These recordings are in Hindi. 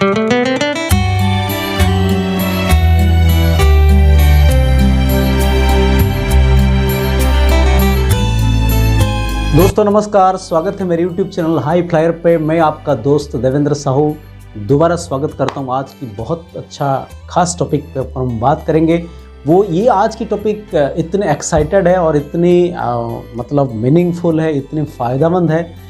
दोस्तों नमस्कार, स्वागत है मेरे YouTube चैनल हाई फ्लायर पे। मैं आपका दोस्त देवेंद्र साहू दोबारा स्वागत करता हूं। आज की बहुत अच्छा खास टॉपिक पे हम बात करेंगे। वो ये आज की टॉपिक इतने एक्साइटेड है और इतनी मतलब मीनिंगफुल है, इतनी फ़ायदेमंद है।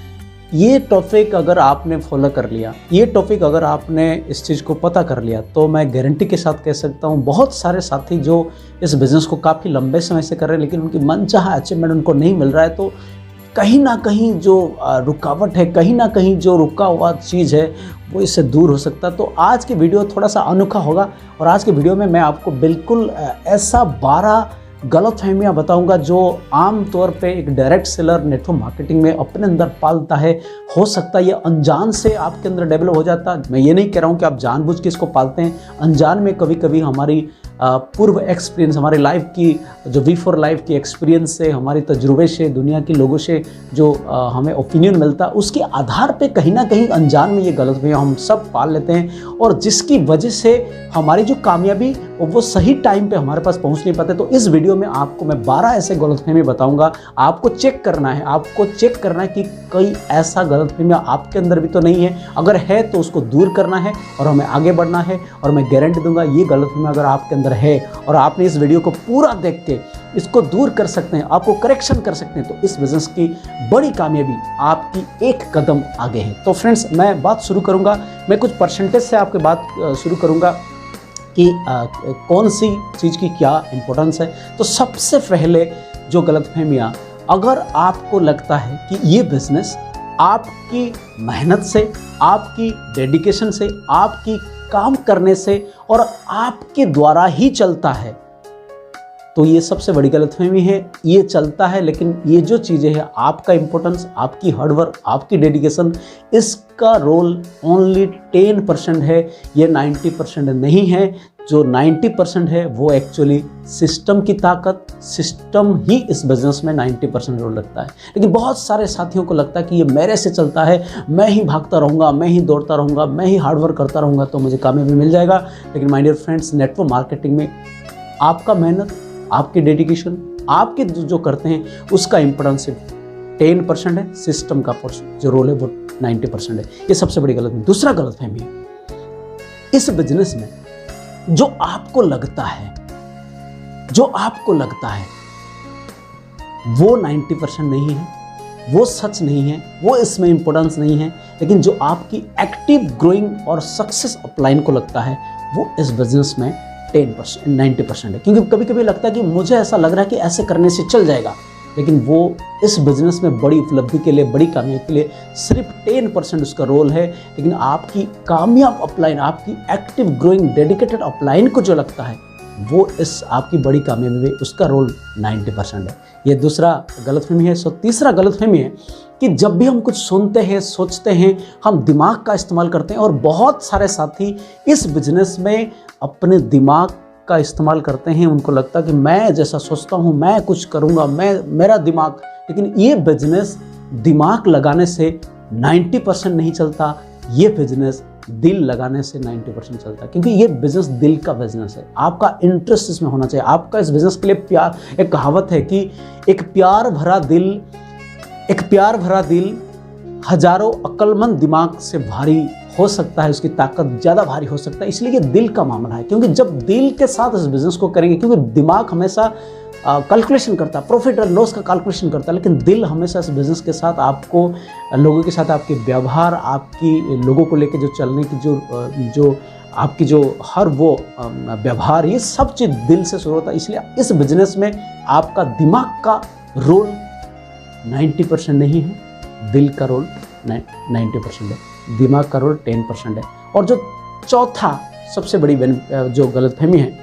ये टॉपिक अगर आपने फॉलो कर लिया, ये टॉपिक अगर आपने इस चीज़ को पता कर लिया, तो मैं गारंटी के साथ कह सकता हूँ बहुत सारे साथी जो इस बिज़नेस को काफ़ी लंबे समय से कर रहे हैं लेकिन उनकी मनचाहा अचीवमेंट उनको नहीं मिल रहा है, तो कहीं ना कहीं जो रुकावट है, कहीं ना कहीं जो रुका हुआ चीज़ है वो इससे दूर हो सकता है। तो आज की वीडियो थोड़ा सा अनोखा होगा और आज की वीडियो में मैं आपको बिल्कुल ऐसा 12 गलतफहमियां बताऊंगा जो आम तौर पे एक डायरेक्ट सेलर नेटवर्क मार्केटिंग में अपने अंदर पालता है। हो सकता है ये अनजान से आपके अंदर डेवलप हो जाता। मैं ये नहीं कह रहा हूँ कि आप जानबूझ के इसको पालते हैं, अनजान में कभी कभी हमारी पूर्व एक्सपीरियंस, हमारी लाइफ की जो V4 लाइफ की एक्सपीरियंस से, हमारी तजुर्बे से, दुनिया के लोगों से जो हमें ओपिनियन मिलता है, उसके आधार पे कहीं ना कहीं अनजान में ये गलतफहमियां हम सब पाल लेते हैं और जिसकी वजह से हमारी जो कामयाबी वो सही टाइम पे हमारे पास पहुंच नहीं पाते। तो इस वीडियो में आपको मैं 12 ऐसे गलतफहमी बताऊंगा। आपको चेक करना है, आपको चेक करना है कि कोई ऐसा गलतफहमियां आपके अंदर भी तो नहीं है। अगर है तो उसको दूर करना है और हमें आगे बढ़ना है। और मैं गारंटी दूंगा ये गलतफहमी अगर आपके अंदर है और आपने इस वीडियो को पूरा देख के इसको दूर कर सकते हैं, आपको करेक्शन कर सकते हैं, तो इस बिजनेस की बड़ी कामयाबी आपकी एक कदम आगे है। तो फ्रेंड्स, मैं बात शुरू करूंगा, मैं कुछ परसेंटेज से आपके बात शुरू करूंगा कि कौन सी चीज़ की क्या इंपॉर्टेंस है। तो सबसे पहले जो गलतफहमियां, अगर आपको लगता है कि ये बिजनेस आपकी मेहनत से, आपकी डेडिकेशन से, आपकी काम करने से और आपके द्वारा ही चलता है, तो ये सबसे बड़ी गलतफहमी है। ये चलता है लेकिन ये जो चीज़ें हैं, आपका इंपॉर्टेंस, आपकी हार्डवर्क, आपकी डेडिकेशन, इसका रोल ओनली 10% है, ये 90% नहीं है। जो 90% है वो एक्चुअली सिस्टम की ताकत, सिस्टम ही इस बिज़नेस में 90% रोल रखता है। लेकिन बहुत सारे साथियों को लगता है कि ये मेरे से चलता है, मैं ही भागता रहूँगा, मैं ही दौड़ता रहूँगा, मैं ही हार्डवर्क करता रहूँगा तो मुझे कामयाबी मिल जाएगा। लेकिन my dear friends, network marketing में आपका मेहनत, आपकी डेडिकेशन, आपके जो करते हैं उसका इंपॉर्टेंस सिर्फ 10% है, सिस्टम का जो रोल है वो 90% है। ये सबसे बड़ी गलतफहमी। दूसरा गलतफहमी है, इस बिजनेस में जो आपको लगता है, जो आपको लगता है वो 90% नहीं है, वो सच नहीं है, वो इसमें इंपॉर्टेंस नहीं है। लेकिन जो आपकी एक्टिव ग्रोइंग और सक्सेस अपलाइन को लगता है वो इस बिजनेस में 10% 90% है। क्योंकि कभी कभी लगता है कि मुझे ऐसा लग रहा है कि ऐसे करने से चल जाएगा, लेकिन वो इस बिज़नेस में बड़ी उपलब्धि के लिए, बड़ी कामयाबी के लिए सिर्फ 10% उसका रोल है। लेकिन आपकी कामयाब अपलाइन, आपकी एक्टिव ग्रोइंग डेडिकेटेड अपलाइन को जो लगता है वो इस आपकी बड़ी कामयाबी में उसका रोल 90% है। ये दूसरा गलतफहमी है। सो तीसरा गलतफहमी है कि जब भी हम कुछ सुनते हैं, सोचते हैं, हम दिमाग का इस्तेमाल करते हैं और बहुत सारे साथी इस बिजनेस में अपने दिमाग का इस्तेमाल करते हैं। उनको लगता है कि मैं जैसा सोचता हूँ मैं कुछ करूँगा, मेरा दिमाग। लेकिन ये बिजनेस दिमाग लगाने से 90% नहीं चलता, ये बिजनेस दिल लगाने से 90% चलता है। क्योंकि ये बिजनेस दिल का बिजनेस है, आपका इंटरेस्ट इसमें होना चाहिए, आपका इस बिजनेस के लिए प्यार। एक कहावत है कि एक प्यार भरा दिल हजारों अक्लमंद दिमाग से भारी हो सकता है, उसकी ताकत ज़्यादा भारी हो सकता है। इसलिए ये दिल का मामला है। क्योंकि जब दिल के साथ इस बिज़नेस को करेंगे, क्योंकि दिमाग हमेशा कैलकुलेशन करता है, प्रॉफिट और लॉस का कैलकुलेशन करता है, लेकिन दिल हमेशा इस बिज़नेस के साथ, आपको लोगों के साथ आपके व्यवहार, आपकी लोगों को लेकर जो चलने की जो आपकी जो हर वो व्यवहार, ये सब चीज़ दिल से शुरू होता है। इसलिए इस बिज़नेस में आपका दिमाग का रोल 90% नहीं है, दिल का रोल 90% है, दिमाग का रोल 10% है। और जो चौथा सबसे बड़ी जो गलतफहमी है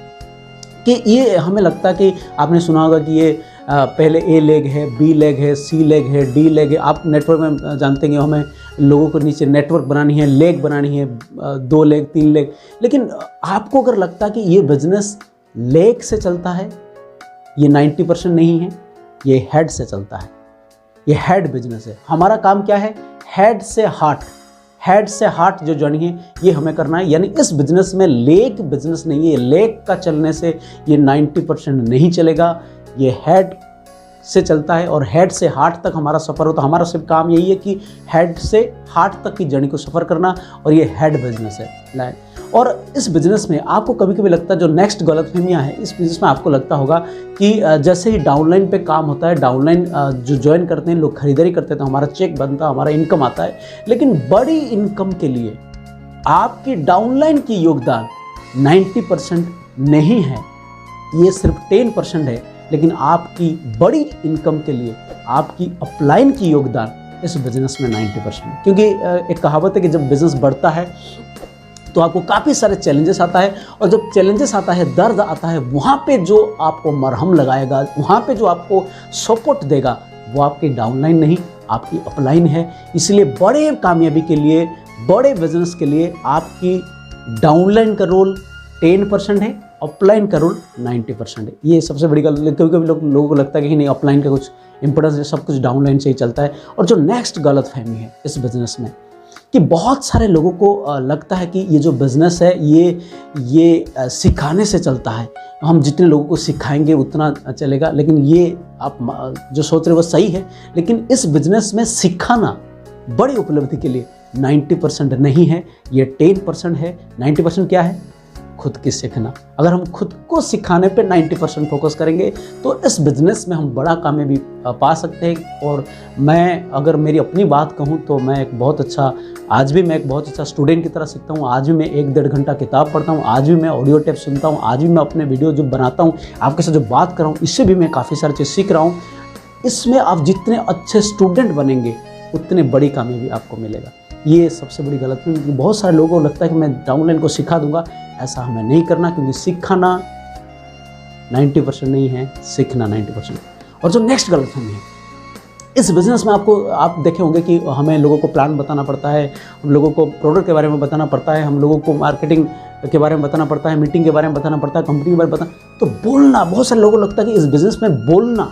कि ये हमें लगता है कि आपने सुना होगा कि ये पहले ए लेग है, बी लेग है, सी लेग है, डी लेग है। आप नेटवर्क में जानते हैं हमें लोगों को नीचे नेटवर्क बनानी है, लेग बनानी है, 2 लेग 3 लेग। लेकिन आपको अगर लगता है कि ये बिजनेस लेग से चलता है, ये 90% नहीं है, ये हेड से चलता है, ये हेड बिजनेस है। हमारा काम क्या है? हेड से हार्ट, हेड से हार्ट जो जर्नी है ये हमें करना है। यानी इस बिजनेस में लेग बिजनेस नहीं है, लेग का चलने से ये 90% नहीं चलेगा। ये हेड से चलता है और हेड से हार्ट तक हमारा सफ़र हो। तो हमारा सिर्फ काम यही है कि हेड से हार्ट तक की जर्नी को सफ़र करना, और ये हेड बिजनेस है। और इस बिज़नेस में आपको कभी कभी लगता है, जो नेक्स्ट गलतफहमियाँ हैं इस बिज़नेस में, आपको लगता होगा कि जैसे ही डाउनलाइन पे काम होता है, डाउनलाइन जो ज्वाइन करते हैं लोग, खरीदारी करते हैं तो हमारा चेक बनता है, हमारा इनकम आता है। लेकिन बड़ी इनकम के लिए आपकी डाउनलाइन की योगदान 90% नहीं है, ये सिर्फ 10% है। लेकिन आपकी बड़ी इनकम के लिए आपकी अपलाइन की योगदान इस बिज़नेस में 90%। क्योंकि एक कहावत है कि जब बिज़नेस बढ़ता है तो आपको काफ़ी सारे चैलेंजेस आता है, और जब चैलेंजेस आता है, दर्द आता है, वहाँ पे जो आपको मरहम लगाएगा, वहाँ पे जो आपको सपोर्ट देगा, वो आपकी डाउनलाइन नहीं, आपकी अपलाइन है। इसलिए बड़े कामयाबी के लिए, बड़े बिजनेस के लिए आपकी डाउनलाइन का रोल 10% है, अपलाइन का रोल 90% है। ये सबसे बड़ी गलत, कभी कभी लोगों को लगता है कि नहीं अपलाइन का कुछ इंपॉर्टेंस है, सब कुछ डाउनलाइन से ही चलता है। और जो नेक्स्ट गलत फहमी है इस बिज़नेस में, कि बहुत सारे लोगों को लगता है कि ये जो बिज़नेस है ये सिखाने से चलता है, हम जितने लोगों को सिखाएंगे उतना चलेगा। लेकिन ये आप जो सोच रहे हो वो सही है, लेकिन इस बिज़नेस में सिखाना बड़ी उपलब्धि के लिए 90% नहीं है, ये 10% है। 90% क्या है? खुद की सीखना। अगर हम खुद को सिखाने पे 90% फोकस करेंगे तो इस बिज़नेस में हम बड़ा कामयाबी पा सकते हैं। और मैं अगर मेरी अपनी बात कहूँ तो मैं एक बहुत अच्छा स्टूडेंट की तरह सीखता हूँ। आज भी मैं 1-1.5 घंटा किताब पढ़ता हूँ, आज भी मैं ऑडियो टेप सुनता हूँ, आज भी मैं अपने वीडियो जो बनाता हूँ, आपके साथ जो बात कर रहा हूँ, इससे भी मैं काफ़ी सारी चीज़ सीख रहा हूँ। इसमें आप जितने अच्छे स्टूडेंट बनेंगे उतने बड़ी कामयाबी आपको मिलेगा। ये सबसे बड़ी गलती है। बहुत सारे लोगों को लगता है कि मैं डाउनलाइन को सिखा दूंगा, ऐसा हमें नहीं करना, क्योंकि सिखाना 90% नहीं है, सीखना 90%। और जो नेक्स्ट गलतफहमी है इस बिज़नेस में, आप देखे होंगे कि हमें लोगों को प्लान बताना पड़ता है, हम लोगों को प्रोडक्ट के बारे में बताना पड़ता है, हम लोगों को मार्केटिंग के बारे में बताना पड़ता है, मीटिंग के बारे में बताना पड़ता है, कंपनी के बारे में बताना। तो बोलना, बहुत सारे लोगों को लगता है कि इस बिज़नेस में बोलना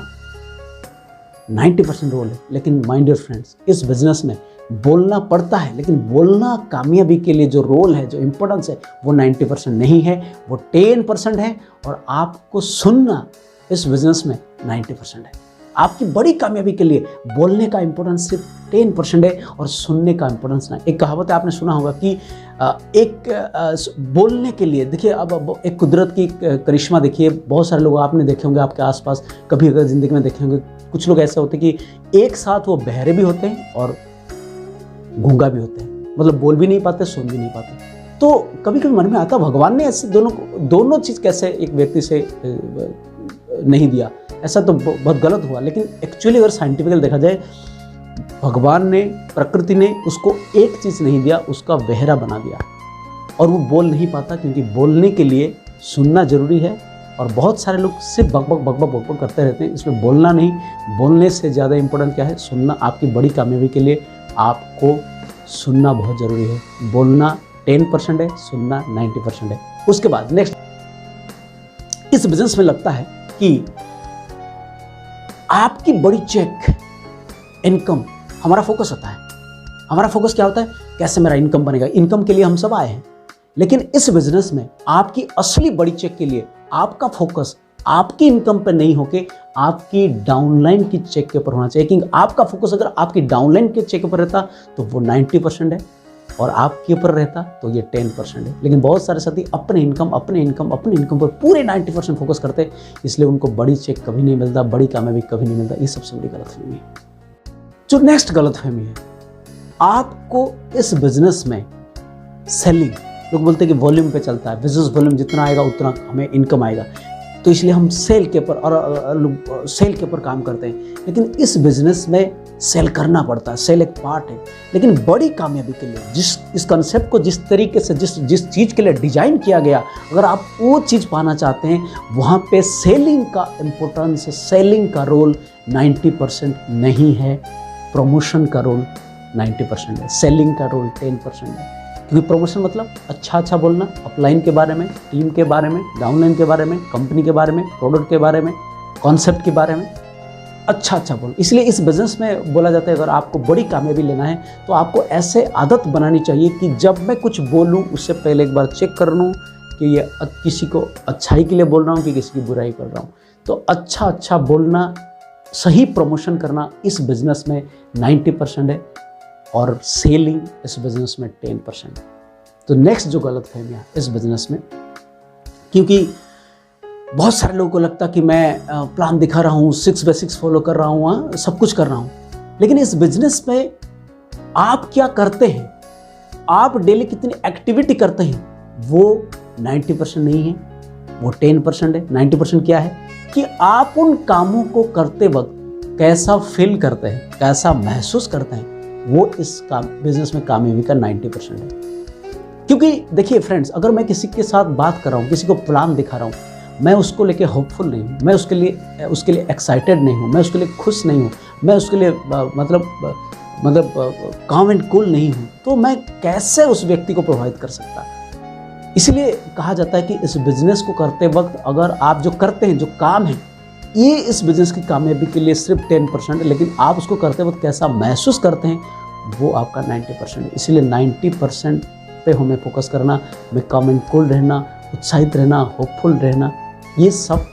90% रोल है। लेकिन माय डियर फ्रेंड्स, इस बिज़नेस में बोलना पड़ता है, लेकिन बोलना कामयाबी के लिए जो रोल है, जो इम्पोर्टेंस है, वो 90% नहीं है, वो 10% है। और आपको सुनना इस बिज़नेस में 90% है। आपकी बड़ी कामयाबी के लिए बोलने का इम्पोर्टेंस सिर्फ 10% है और सुनने का इम्पोर्टेंस नहीं। एक कहावत है, आपने सुना होगा कि बोलने के लिए, देखिए अब एक कुदरत की करिश्मा देखिए, बहुत सारे लोग आपने देखे होंगे आपके आसपास, कभी अगर ज़िंदगी में देखे होंगे, कुछ लोग ऐसे होते हैं कि एक साथ वो बहरे भी होते हैं और गूंगा भी होते हैं, मतलब बोल भी नहीं पाते, सुन भी नहीं पाते। तो कभी कभी मन में आता, भगवान ने ऐसे दोनों चीज़ कैसे एक व्यक्ति से नहीं दिया, ऐसा तो बहुत गलत हुआ। लेकिन एक्चुअली अगर साइंटिफिकली देखा जाए, भगवान ने, प्रकृति ने उसको एक चीज़ नहीं दिया, उसका बहरा बना दिया। और वो बोल नहीं पाता, क्योंकि बोलने के लिए सुनना जरूरी है। और बहुत सारे लोग सिर्फ बकबक करते रहते हैं, इसमें बोलना नहीं, बोलने से ज़्यादा इम्पोर्टेंट क्या है? सुनना। आपकी बड़ी कामयाबी के लिए आपको सुनना बहुत ज़रूरी है। बोलना 10% है, सुनना 90% है। उसके बाद नेक्स्ट, इस बिजनेस में लगता है कि आपकी बड़ी चेक, इनकम हमारा फोकस होता है। हमारा फोकस क्या होता है? कैसे मेरा इनकम बनेगा। इनकम के लिए हम सब आए हैं, लेकिन इस बिजनेस में आपकी असली बड़ी चेक के लिए आपका फोकस आपकी इनकम पर नहीं होके आपकी डाउनलाइन की चेक के ऊपर होना चाहिए। क्योंकि आपका फोकस अगर आपकी डाउनलाइन के चेक पर रहता तो वो 90% है, और आपके ऊपर रहता तो ये 10% है। लेकिन बहुत सारे साथी अपने इनकम पर पूरे 90% फोकस करते, इसलिए उनको बड़ी चेक कभी नहीं मिलता, बड़ी कामयाबी कभी नहीं मिलता। ये सबसे बड़ी गलतफहमी है। जो नेक्स्ट गलतफहमी है, आपको इस बिजनेस में सेलिंग, लोग बोलते हैं कि वॉल्यूम पे चलता है, बिजनेस वॉल्यूम जितना आएगा उतना हमें इनकम आएगा, तो इसलिए हम सेल के ऊपर काम करते हैं। लेकिन इस बिजनेस में सेल करना पड़ता है, सेल एक पार्ट है। लेकिन बड़ी कामयाबी के लिए इस कंसेप्ट को जिस तरीके से जिस चीज़ के लिए डिजाइन किया गया, अगर आप वो चीज़ पाना चाहते हैं, वहाँ पे सेलिंग का इम्पोर्टेंस, सेलिंग का रोल 90% नहीं है, प्रमोशन का रोल 90% है, सेलिंग का रोल 10% है। क्योंकि प्रमोशन मतलब अच्छा बोलना, अपलाइन के बारे में, टीम के बारे में, डाउनलाइन के बारे में, कंपनी के बारे में, प्रोडक्ट के बारे में, कॉन्सेप्ट के बारे में अच्छा अच्छा बोलो। इसलिए इस बिज़नेस में बोला जाता है अगर आपको बड़ी कामयाबी लेना है तो आपको ऐसे आदत बनानी चाहिए कि जब मैं कुछ बोलूँ उससे पहले एक बार चेक कर लूँ कि ये किसी को अच्छाई के लिए बोल रहा हूँ कि किसी की बुराई कर रहा हूँ। तो अच्छा अच्छा बोलना, सही प्रमोशन करना इस बिज़नेस में 90% है और सेलिंग इस बिज़नेस में 10% है। तो नेक्स्ट जो गलतफहमियाँ इस बिज़नेस में, क्योंकि बहुत सारे लोगों को लगता कि मैं प्लान दिखा रहा हूँ, 6x6 फॉलो कर रहा हूँ, सब कुछ कर रहा हूँ, लेकिन इस बिजनेस में आप क्या करते हैं, आप डेली कितनी एक्टिविटी करते हैं, वो 90% नहीं है, वो 10% है। 90% क्या है कि आप उन कामों को करते वक्त कैसा फील करते हैं, कैसा महसूस करते हैं, वो इस बिजनेस में कामयाबी का 90% है। क्योंकि देखिए फ्रेंड्स, अगर मैं किसी के साथ बात कर रहा हूँ, किसी को प्लान दिखा रहा हूँ, मैं उसको लेके होपफुल नहीं हूँ, मैं उसके लिए एक्साइटेड नहीं हूँ, मैं उसके लिए खुश नहीं हूँ, मैं उसके लिए मतलब काम एंड कूल नहीं हूँ, तो मैं कैसे उस व्यक्ति को प्रभावित कर सकता। इसलिए कहा जाता है कि इस बिज़नेस को करते वक्त अगर आप जो करते हैं, जो काम है, ये इस बिज़नेस की कामयाबी के लिए सिर्फ 10% है, लेकिन आप उसको करते वक्त कैसा महसूस करते हैं वो आपका 90% है। इसलिए 90% पे हमें फोकस करना, हमें काम एंड कूल रहना, उत्साहित रहना, होपफुल रहना, ये सब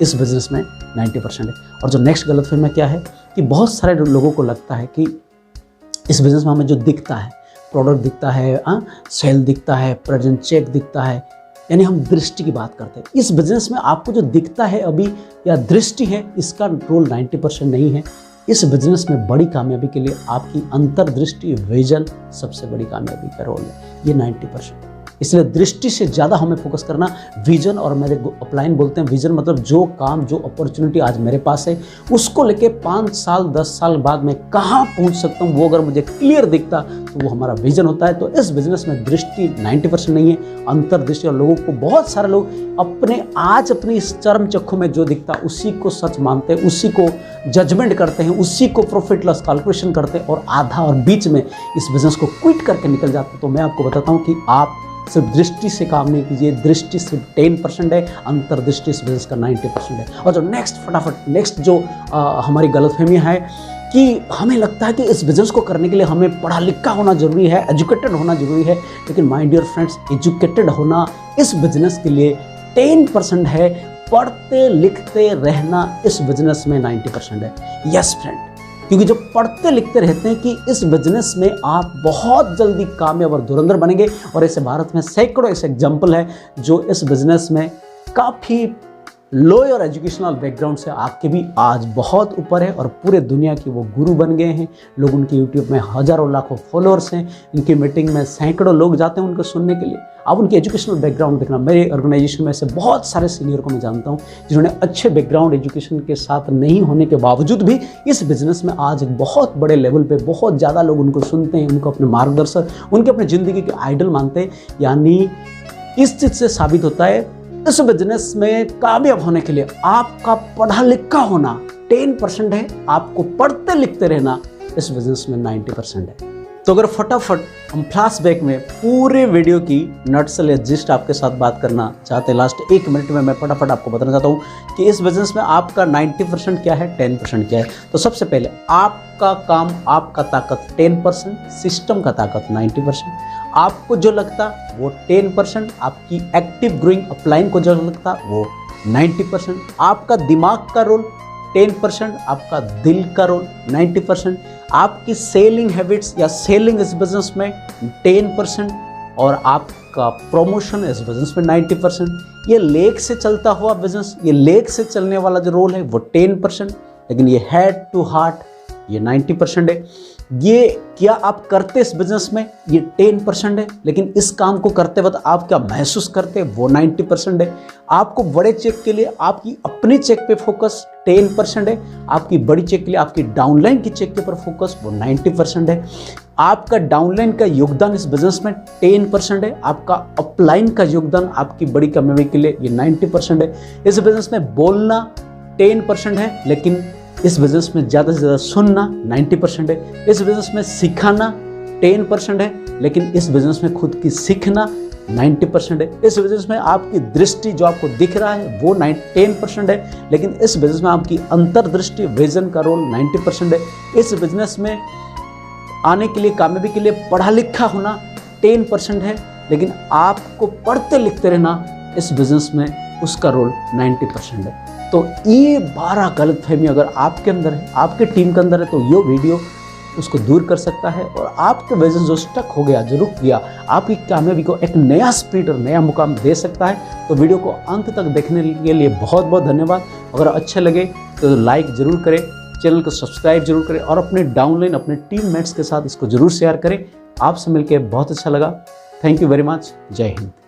इस बिज़नेस में 90% है। और जो नेक्स्ट गलतफहमी क्या है कि बहुत सारे लोगों को लगता है कि इस बिज़नेस में हमें जो दिखता है, प्रोडक्ट दिखता है, सेल दिखता है, प्रेजेंट चेक दिखता है, यानी हम दृष्टि की बात करते हैं। इस बिज़नेस में आपको जो दिखता है अभी या दृष्टि है, इसका रोल 90% नहीं है। इस बिज़नेस में बड़ी कामयाबी के लिए आपकी अंतर्दृष्टि, विजन सबसे बड़ी कामयाबी का रोल है, ये 90%। इसलिए दृष्टि से ज़्यादा हमें फोकस करना, विजन, और मेरे अपलाइन बोलते हैं विजन मतलब जो काम, जो अपॉर्चुनिटी आज मेरे पास है, उसको लेके 5 साल 10 साल बाद मैं कहाँ पहुँच सकता हूँ, वो अगर मुझे क्लियर दिखता तो वो हमारा विजन होता है। तो इस बिज़नेस में दृष्टि 90% नहीं है, अंतर्दृष्टि। और लोगों को, बहुत सारे लोग अपनी इस चरम चक्खू में जो दिखता उसी को सच मानते हैं, उसी को जजमेंट करते हैं, उसी को प्रॉफिट लॉस कैलकुलेशन करते हैं और आधा और बीच में इस बिज़नेस को क्विट करके निकल जाते हैं। तो मैं आपको बताता हूँ कि आप सिर्फ दृष्टि से काम नहीं कीजिए, दृष्टि सिर्फ 10% है, अंतर्दृष्टि इस बिज़नेस का 90% है। और जो नेक्स्ट जो हमारी गलतफहमियाँ है कि हमें लगता है कि इस बिज़नेस को करने के लिए हमें पढ़ा लिखा होना ज़रूरी है, एजुकेटेड होना ज़रूरी है, लेकिन माय डियर फ्रेंड्स, एजुकेटेड होना इस बिज़नेस के लिए 10% है, पढ़ते लिखते रहना इस बिज़नेस में 90% है। यस फ्रेंड, क्योंकि जो पढ़ते लिखते रहते हैं कि इस बिजनेस में आप बहुत जल्दी कामयाब और धुरंधर बनेंगे। और ऐसे भारत में सैकड़ों ऐसे एग्जाम्पल है जो इस बिजनेस में काफ़ी लोअर एजुकेशनल बैकग्राउंड से आके भी आज बहुत ऊपर है और पूरे दुनिया की वो गुरु बन गए हैं। लोग उनके यूट्यूब में हज़ारों लाखों फॉलोअर्स हैं, इनकी मीटिंग में सैकड़ों लोग जाते हैं उनको सुनने के लिए। आप उनकी एजुकेशनल बैकग्राउंड देखना, मेरे ऑर्गेनाइजेशन में से बहुत सारे सीनियर को मैं जानता हूँ जिन्होंने अच्छे बैकग्राउंड एजुकेशन के साथ नहीं होने के बावजूद भी इस बिज़नेस में आज एक बहुत बड़े लेवल पे बहुत ज़्यादा लोग उनको सुनते हैं, उनको अपने मार्गदर्शक, उनके अपने ज़िंदगी के आइडल मानते हैं। यानी इस चीज़ से साबित होता है इस बिजनेस में कामयाब होने के लिए आपका पढ़ा लिखा होना 10% है, आपको पढ़ते लिखते रहना इस बिजनेस में 90% है। तो अगर फटाफट हम फ्लैशबैक में पूरे वीडियो की नटसल या जिस्ट आपके साथ बात करना चाहते हैं, लास्ट 1 मिनट में मैं फटाफट आपको बताना चाहता हूँ कि इस बिजनेस में आपका 90% क्या है, 10% क्या है। तो सबसे पहले आपका काम, आपका ताकत 10%, सिस्टम का ताकत 90%, आपको जो लगता वो 10%, आपकी एक्टिव ग्रोइंग अपलाइन को जो लगता वो 90%, आपका दिमाग का रोल 10%, आपका दिल का रोल 90%, आपकी सेलिंग हैबिट्स या सेलिंग इस बिजनेस में 10% और आपका प्रमोशन इस बिजनेस में 90%। ये लेग से चलता हुआ बिजनेस, ये लेग से चलने वाला जो रोल है वो 10%, लेकिन ये हेड टू हार्ट ये 90% है। ये क्या आप करते इस बिजनेस में ये 10% है, लेकिन इस काम को करते वक्त आप क्या महसूस करते वो 90% है। आपको बड़े चेक के लिए आपकी अपनी चेक पे फोकस 10% है, आपकी बड़ी चेक के लिए आपकी डाउनलाइन की चेक के ऊपर फोकस वो 90% है। आपका डाउनलाइन का योगदान इस बिजनेस में 10% है, आपका अपलाइन का योगदान आपकी बड़ी कामयाबी के लिए ये 90% है। इस बिजनेस में बोलना 10% है, लेकिन इस बिजनेस में ज़्यादा से ज़्यादा सुनना 90% है। इस बिजनेस में सिखाना 10% है, लेकिन इस बिजनेस में खुद की सीखना 90% है। इस बिजनेस में आपकी दृष्टि जो आपको दिख रहा है वो 10% है, लेकिन इस बिजनेस में आपकी अंतर्दृष्टि विजन का रोल 90% है। इस बिजनेस में आने के लिए, कामयाबी के लिए पढ़ा लिखा होना 10% है, लेकिन आपको पढ़ते लिखते रहना इस बिजनेस में उसका रोल 90% है। तो ये 12 गलतफहमी अगर आपके अंदर है, आपके टीम के अंदर है, तो ये वीडियो उसको दूर कर सकता है और आपका बिजनेस जो स्टक हो गया, जो रुक गया, आपकी कामयाबी को एक नया स्पीड और नया मुकाम दे सकता है। तो वीडियो को अंत तक देखने के लिए बहुत बहुत धन्यवाद। अगर अच्छे लगे तो लाइक जरूर करें, चैनल को सब्सक्राइब जरूर करें और अपने डाउनलाइन, अपने टीम मेट्स के साथ इसको जरूर शेयर करें। आपसे मिलकर बहुत अच्छा लगा। Thank you very much. जय हिंद।